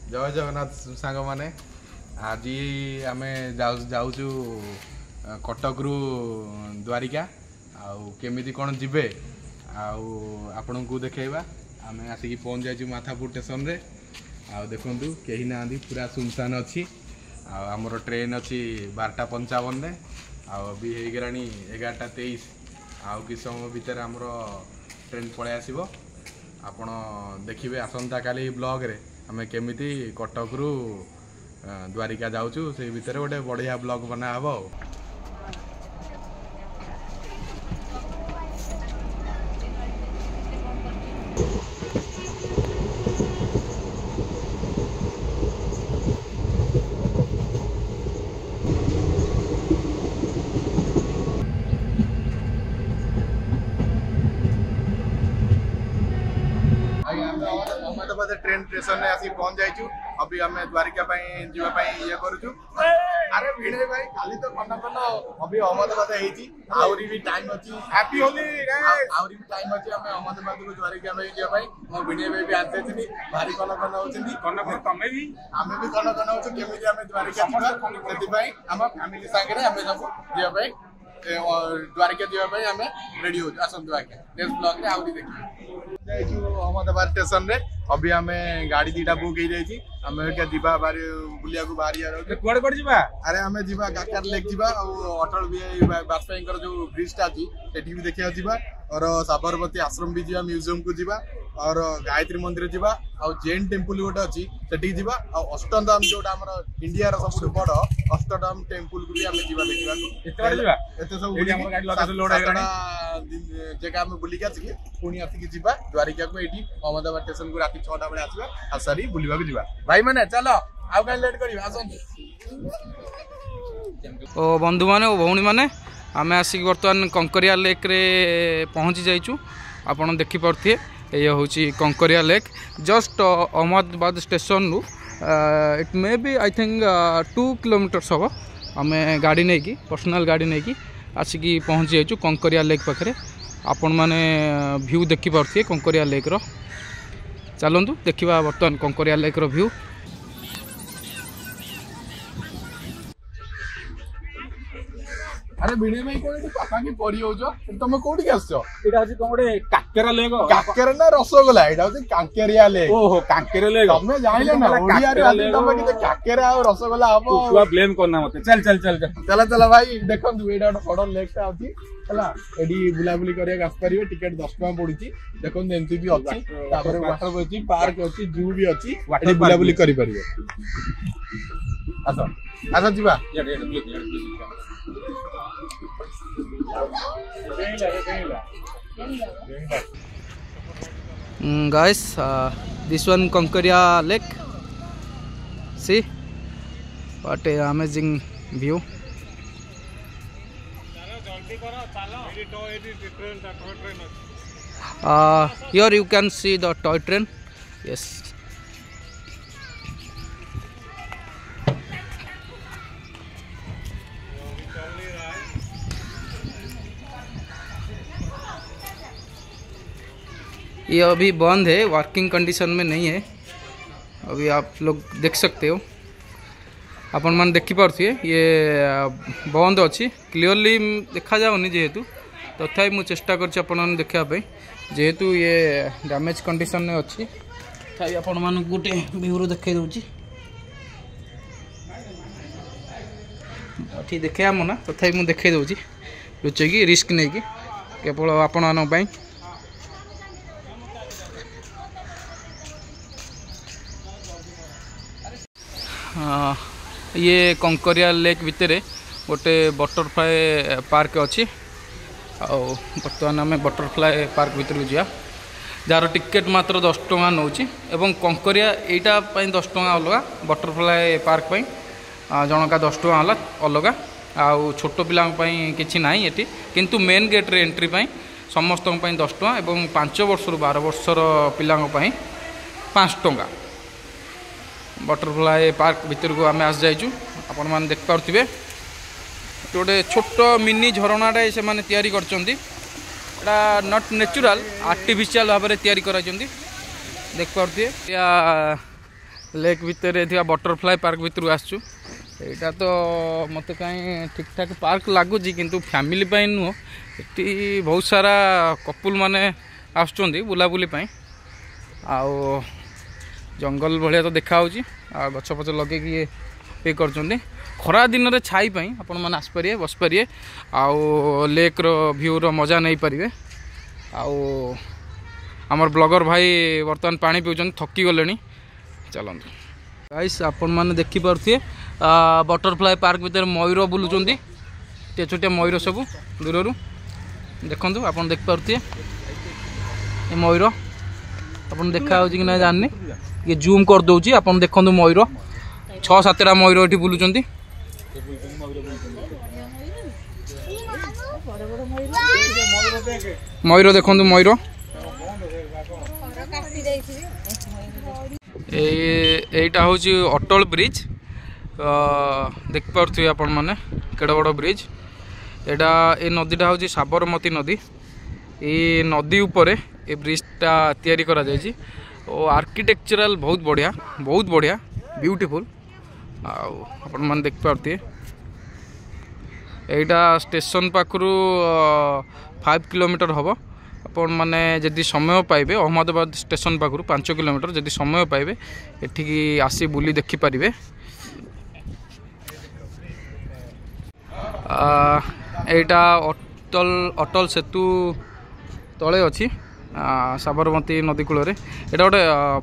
जय जगन्नाथ सांग माने आज आम जाऊँ कटक रु द्वारिका आमिति कौन जीवे आपण को देखा आम आसिक पहुँच जाइए माथापुर स्टेशन रे देखु कहीं ना पूरा सुनसान अच्छी आमर ट्रेन अच्छी 12:55 रे भी हो गला 11:23 आउ कि समय भितर आमर ट्रेन पलि आसब आपण देखिए आसंता काली ब्लॉग रे आम केमिति कटक रु द्वारिका जाऊँ से भितर गोटे बढ़िया ब्लॉग बना हम। अहमदाबाद ट्रेन स्टेशन में आसी पहुंच जाइछु अभी आम द्वारिका जीवाई ये करूँ। अरे भिड़े भाई खाली तो कन कन अभी अहमदाबाद होरी भी टाइम अच्छी हैप्पी होली आउरी भी टाइम अच्छी आम अहमदाबाद को द्वारिका जीवाई मो भिड़े भाई भी आसे भारी कन कन होती तमें भी आम भी कन कन हो केमी आम द्वारिका से आम फैमिली सागे आम सब जीवाई द्वारिका जीवाई आम रेडी हो आसतु आगे नेक्स्ट ब्लॉग रे आउरी देखिए अहमदाबाद स्टेशन रे अभी आम गाड़ी दीटा बुक हो जाइए आम जीवा बुलिया बाहरी अरे आम जीवा काकर लेक जीवा अटल बिहारी वाजपेयी जो ब्रिज अच्छी सेठी भी देखा जीवा और साबरमती आश्रम भी जीवा म्यूजियम को जीवा और गायत्री मंदिर जीवा और जैन टेम्पल गोटे अच्छी सेठी जीवा और अष्टधाम जोटा आम इंडिया सब बड़ अष्टधाम टेम्पल को भी आम जीवा देखा जगह आम बुलिक आसिक पुणी आसिक जीवा द्वारिका को ये अहमदाबाद स्टेशन को राति 6टा बेले आसवा आसारी बुलवा जीवा भाई मैंने चलो आउ कहीं लेट कर ओ बंधु माने ओ भौणी माने आम आसिक बर्तमान कंकरिया लेक रे पहुँची जाइचु आपण देखि पारथिए ये हूँ Kankaria lake just Ahmedabad station रु it may be I think 2 kilometres हम आम गाड़ी नहीं की पर्सनल गाड़ी नहीं की आसिक पहुँची जाइचु कंकरिया लेक पाखे आपण माने व्यू देखि पारथिए कंकरिया लेक रो चलतु देखा बर्तमान कंकरिया लेक रो व्यू। अरे भिड़े भाई कोन पापा की परी हो तुम कोठी के आछो एटा अछि कोन गोटे काकेरा लेक काकेरा ना रसगोला एटा अछि कांकेरिया लेक ओहो कांकेरा लेक तुम जाइले ना ओडिया रे आदि तुम कि काकेरा और रसगोला हबो तू ब्लेम करना मते चल चल चल चला चला भाई देखंतु एटा बड़ लेक ता अछि हला एडी बुलाबुली करिया आस परिबे टिकट 10 टका पड़ुची देखंतु एंट्री भी अछि तापर वाटर अछि पार्क अछि जू भी अछि एडी बुलाबुली करि परिबे आसा आसा जीवा guys this one Concordia lake see what a amazing view here you can see the toy train yes ये अभी बंद है वर्किंग कंडीशन में नहीं है अभी आप लोग देख सकते हो आपण मान देखी पार्थिए ये बंद अच्छी क्लियरली देखा जाऊनी जेहेतु तथापि मु चेष्टा करछि आपण मान देखा जेहेतु ये डैमेज कंडीशन में अच्छी तथापि आपण मान गोटे व्यू देखाई दूची ठीक देखे आम ना तथापि मु देखाई दूची लुचेकी रिस्क नहीं कि केवल आपण मान पई ये कंकरिया लेक भितर गोटे बटरफ्लाई पार्क अच्छी बर्तमान आम बटरफ्लाई पार्क भितर जा जार टिकेट मात्र 10 टଙ୍କା नौ कंकरिया यहाँ 10 टଙ୍କା अलग बटरफ्लाई पार्क जनका 10 टଙ୍କା अलग आउ छोट पिलांपाई किछि नाही एटी किंतु मेन गेट रे एंट्री पाई समस्त 10 टଙ୍କା एवं 5 वर्ष रु 12 वर्षर पिलांपाई 5 टଙ୍କା बटरफ्लाई पार्क भितर को आम आस जाइचु आपण माने देख पारुथिबे गोटे छोट मिनी झरणाटा से माने तैयारी करचंती एटा नॉट नेचुरल आर्टिफिशियल भाव में तैयारी कराइचंती देख पारुथिबे या लेक भितर बटरफ्लाई पार्क भितर आसचु एटा तो मत कहीं ठीक ठाक पार्क लगुच किंतु फैमिली नुह ये बहुत सारा कपुल माने आसुँच बुलाबुली आउ जंगल भाया तो देखा गछ पछ लगे ये कर खरा दिन में छाई आपण मैंने आसपारे बसपारे आउ लेक रो व्यू रो मजा नहीं पारे आउ आमर ब्लॉगर भाई बर्तमान पानी पीछे थकी गले चलते गाइस आपण मैंने देखिपे बटरफ्लाई पार्क भीतर मयूर बुलूँ टे छोटिया मयूर सब दूर देखु आप देखिपे मयूर आप देखा कि ना जानी ये जूम कर दूची आप देखु मयूर 6-7टा मयूर ये बुलूँ मयूर देखु मयूर एटा हूँ अटल ब्रिज देखिपे आपण मैंने केड़ बड़ ब्रिज एटा ए नदीटा हूँ साबरमती नदी ये नदी उपरे ए ब्रिजटा तैयारी करा जायछि और आर्किटेक्चरल बहुत बढ़िया ब्यूटीफुल आपण मैंने देखिपे एटा स्टेशन पाखरु 5 किलोमीटर हम आपण मैंने जदि समय पाइबे अहमदाबाद स्टेशन पाखरु 5 किलोमीटर जदि समय पाइबे एठिकी आसी बुली देखिपारे एटा अटल सेतु तले अच्छी साबरमती नदी कूल एटा गोटे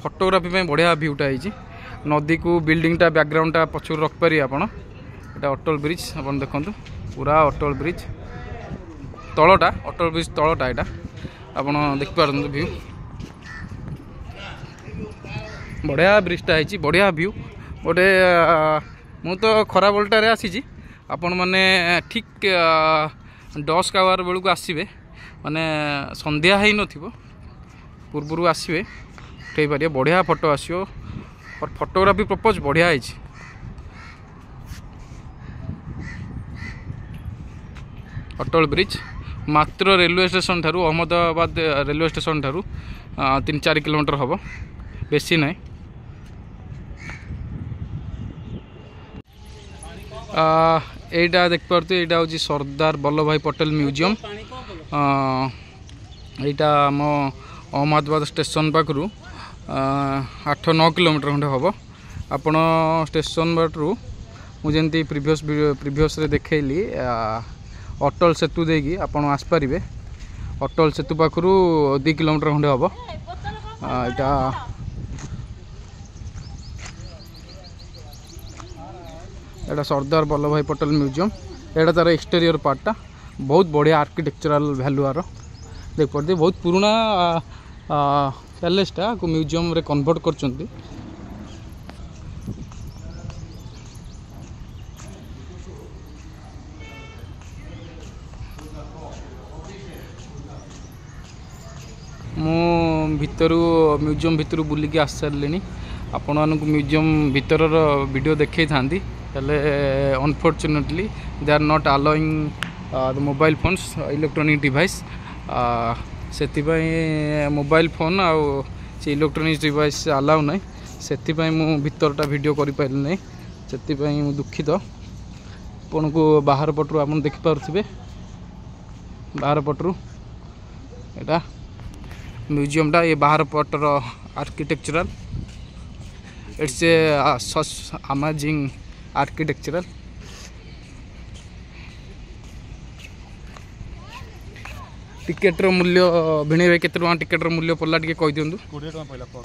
फोटोग्राफी बढ़िया भ्यूटा है नदी को बिल्डिंगटा बैकग्राउंडटा पछुर रखिपारे आपण एटा अटल ब्रिज आप देखु पूरा अटल ब्रिज तलटा अटल ब्रिज तलटा यहाँ आप देखिपार व्यू बढ़िया ब्रिजटा है बढ़िया व्यू गोटे मु तो खरा बेलटार आसी आपण मैंने ठीक डस्क आवर बेलू आसबे माने संध्या ही नथिबो पूर्व आसबे उठे पारे बढ़िया फोटो आसो और फोटोग्राफी पर्पज बढ़िया है अटल ब्रिज मात्र रेलवे स्टेशन ठारू अहमदाबाद रेलवे स्टेशन ठारू 3-4 किलोमीटर हम बेसी ना एटा देखिपे यहाँ हूँ सरदार वल्लभ भाई पटेल म्यूजियम यहाँ आम अहमदाबाद स्टेशन पाखु 8-9 किलोमीटर खंडे हम आपण स्टेशन बाटू मुझे प्रीवियस देखली अटल सेतु देगी आपण आसपारे अटल सेतु पाखु 2 किलोमीटर खंडे हम यहाँ सरदार वल्लभ भाई पटेल म्यूजियम यहाँ तार एक्सटेरियर पार्टा बहुत बढ़िया आर्किटेक्चरल वैल्यू आर देख पड़ते बहुत पुराना पैलेसटा को म्यूजियम रे कन्वर्ट कर भितर म्यूजियम भितर बुलिकी आस सारे आपण मानक म्यूजियम भितर वीडियो देखई था unfortunately they are not allowing the mobile phones electronic device से मोबाइल फोन आउ से इलेक्ट्रॉनिक डिवाइस अलाउ ना से भितरटा वीडियो कर पारे ना से दुखित आपन को बाहर पटरू आप देखिपे बाहर पटरू एटा म्यूजियमटा ये बाहर पटर architectural it's a such amazing architectural ticket मूल्य भिणे भाई केते टका टिकेट मूल्य पड़ला टिके कहि दियंतु 20 टका पहला पर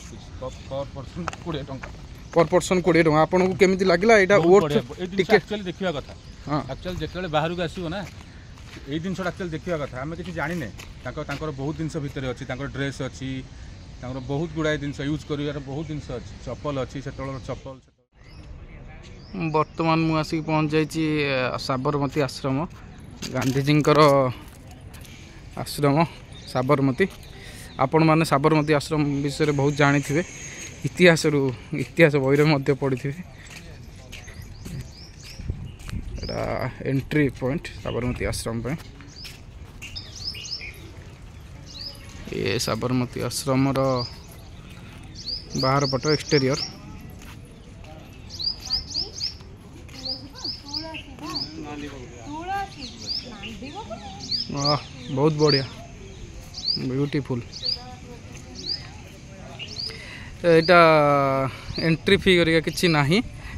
पर्सन 20 टका पर पर्सन 20 टका आपन को केमिति लागला एटा वोट टिकेट एक्चुअली देखिया कथा हां एक्चुअली जेतले बाहर को आसीबो ना ए दिन छोड़ एक्चुअली देखिया कथा हमें किछि जानि नै तांकर बहुत दिन भितर अछि तांकर ड्रेस अछि तांकर बहुत गुडाय दिन यूज करिवार बहुत दिन अछि चप्पल अछि सेतळर चप्पल वर्तमान मु आसी पहुंच जाइछि साबरमती आश्रम गांधीजी आश्रम साबरमती आपण माने साबरमती आश्रम विषय बहुत जानी थे इतिहास बही में पढ़ी थे एंट्री पॉइंट साबरमती आश्रम पे ये साबरमती आश्रम बाहर पट एक्सटेरियर बहुत बढ़िया ब्यूटीफुल यहाँ एंट्री फी करिया किसी ना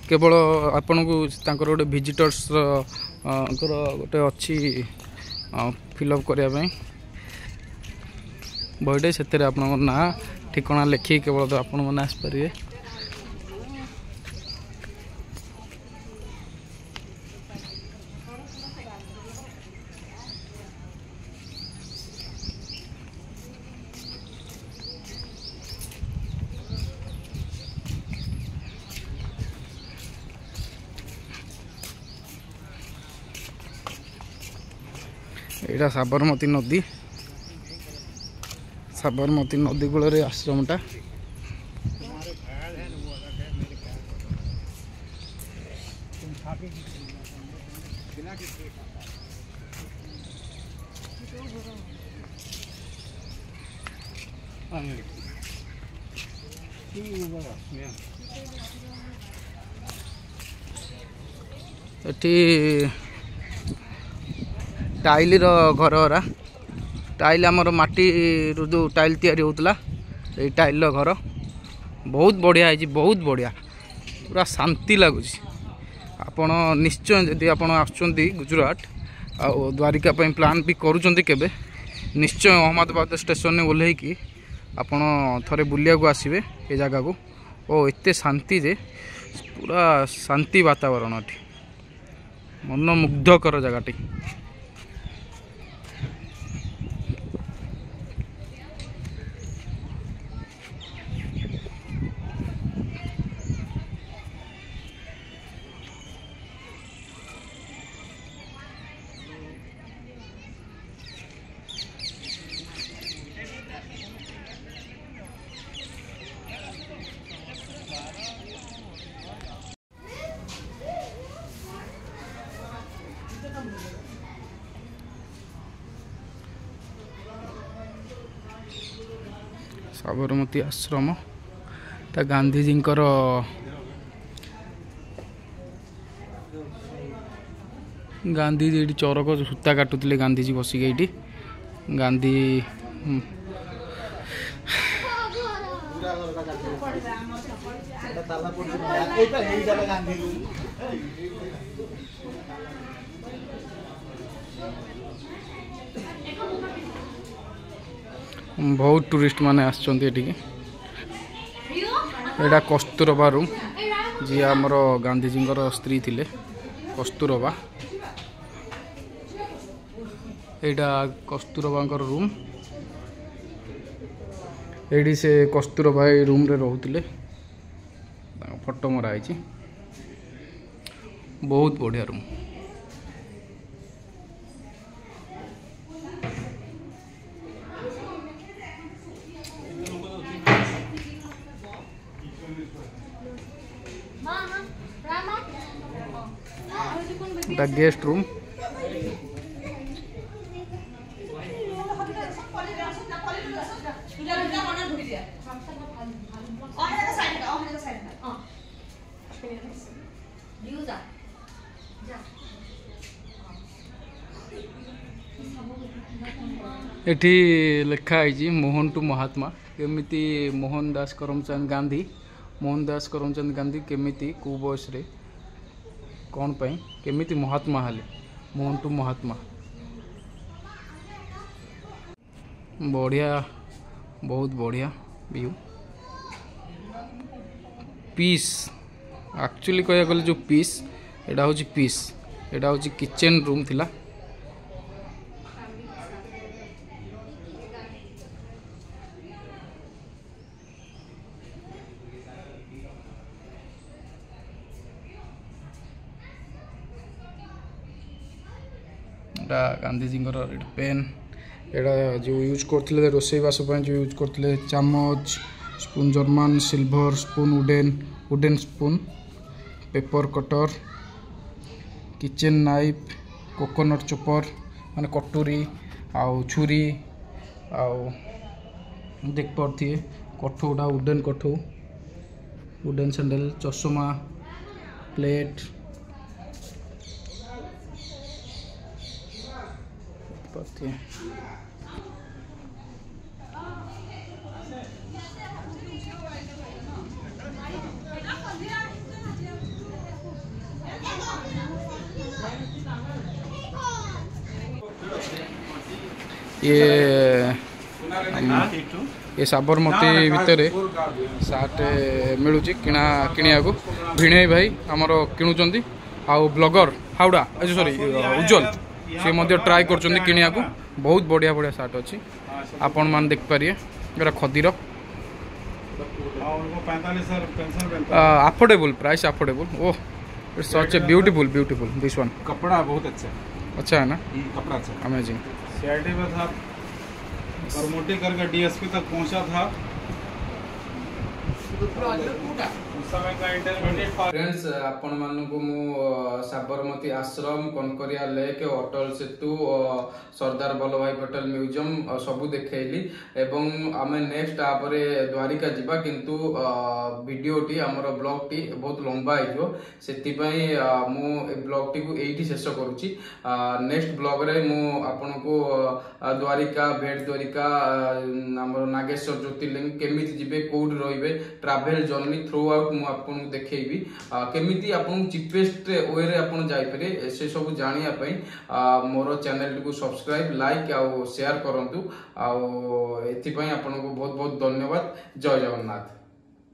केवल आपन को तांकर गोटे विजिटर्स गोटे अच्छी फिलअप करने बहीटे से आप ना ठिकाना लिखिक केवल तो आपण मैंने आसपारे यहाँ साबरमती नदी कूल आश्रमटा एटी टाइल घर हरा टाइल आमर माटी जो टाइल तैयारी होता ये टाइल घर बहुत बढ़िया है बहुत बढ़िया पूरा शांति लगुच आपण निश्चय जदि आप गुजरात आ द्वारिका प्लान भी करुँच केबे निश्चय अहमदाबाद स्टेशन ओह्ल कि आपण थरे बुलिया को आसबे ये जगह को और एते शांति जे पूरा शांति वातावरण एटी मनमुग्धकर जगहटी साबरमती आश्रम ता गांधीजी गांधीजी चरक सूता काटुले गांधीजी बसिक ये गांधी बहुत टूरिस्ट माने आसचंती एटिके एटा कस्तूरबा रूम जी आमर गांधीजी स्त्री थिले कस्तूरबा एटा कस्तूरबा रूम एडी से कस्तूरबा रूम रे रहउतिले फोटो मराई बहुत बढ़िया रूम गेस्ट रूम एठी लिखा है मोहन टू महात्मा केमिति मोहनदास करमचंद गांधी केमिति को बयस रे कौन पाई केमिति महात्मा हाले मोहन टू महात्मा बढ़िया बहुत बढ़िया व्यू पीस एक्चुअली कह गले जो पीस एटा हूँ पीस एटा हूँ किचन रूम थिला गांधीजी पेन एटा जो यूज करते रोसईवास जो यूज करते चामच spoon German silver spoon wooden spoon paper cutter kitchen knife coconut chopper माने कटोरी आउ छुरी आउ देख पारे कठोटा वुडेन सैंडल चश्मा प्लेट तिरुपति ये साबरमती भितर सार्ट मिलूँ किणा को भिणय भाई आमर किणुंट आउ ब्लॉगर हावड़ा सॉरी उज्जवल सी ट्राए कर किणा को बहुत बढ़िया बढ़िया सार्ट अच्छी आपण मान देख पारे मेरा Khadir affordable price affordable oh it's such a beautiful beautiful this one कपड़ा बहुत अच्छा है ना कपड़ा अच्छा अमेजिंग सीआईडी में था और मोटी करके डीएसपी तक पहुंचा था फ्रेंड्स आपण मानकु मु साबरमती आश्रम कनकरिया लेक अटल सेतु सरदार वल्लभ भाई पटेल म्यूजियम सबू देखैली एवं आमे नेक्स्ट आपरे द्वारिका जिबा किंतु वीडियोटी हमर ब्लॉग टी बहुत लंबा आइजो सेति पई मु ए ब्लॉग टी को एठी शेष करूची नेक्स्ट ब्लॉग रे मु आपन को द्वारिका भेट द्वारिका हमर नागेश्वर ज्योतिर्लिंग केमिति जिबे कोड रहिबे ट्रैवल जर्नी थ्रू आउट मु आपन देखैबी केमिति आपन चीपेस्ट वे रे आपन जाई पारे से सब जानिया पई मोर चैनल को सब्सक्राइब लाइक आ शेयर करंतु आ एथि पई आपन को बहुत बहुत धन्यवाद जय जगन्नाथ।